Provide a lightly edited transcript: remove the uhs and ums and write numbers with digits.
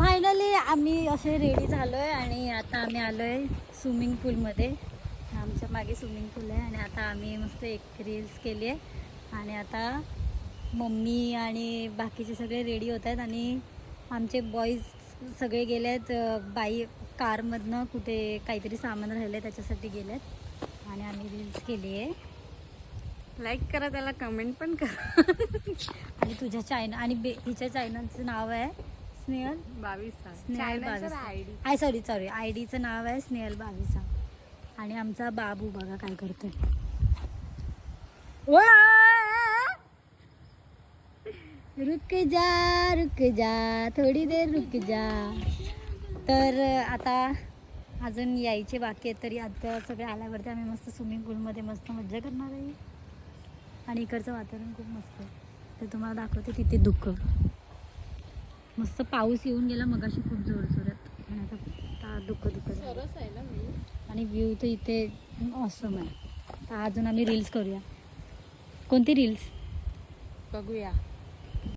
Finally आम्ही असे ready झालोय आणि आता आम्ही आलोय स्विमिंग पूलमध्ये. आमच्या मागे स्विमिंग पूल आहे आणि आता आम्ही मस्त एक रील्स केली आहे आणि आता मम्मी आणि बाकीचे सगळे रेडी होत आहेत आणि आमचे बॉईज सगळे गेले आहेत कारमधनं कुठे काहीतरी सामान राहिलं आहे त्याच्यासाठी गेले आहेत आणि आम्ही रील्स केली आहे. लाईक करा, त्याला कमेंट पण करा. आणि तुझ्या चायना आणि हिच्या चॅनलचं नाव आहे स्नेहल 22 आय डीचं नाव आहे स्नेहल 22. आणि आमचा बाबू बघा काय करतोय. रुक जा थोडी देर रुक जा. तर आता अजून यायचे बाकी आहेत तरी आता सगळे आल्यावरती आम्ही मस्त स्विमिंग पूलमध्ये मस्त मज्जा करणार आहे आणि इकडचं वातावरण खूप मस्त आहे. तर तुम्हाला दाखवते तिथे धुकं मस्त पाऊस येऊन गेला मगाशी खूप जोरजोरात आणि आता धुकं सरस आहे ना मी. आणि व्ह्यू तर इथे ऑसम आहे. तर अजून आम्ही रील्स करूया. कोणती रील्स बघूया.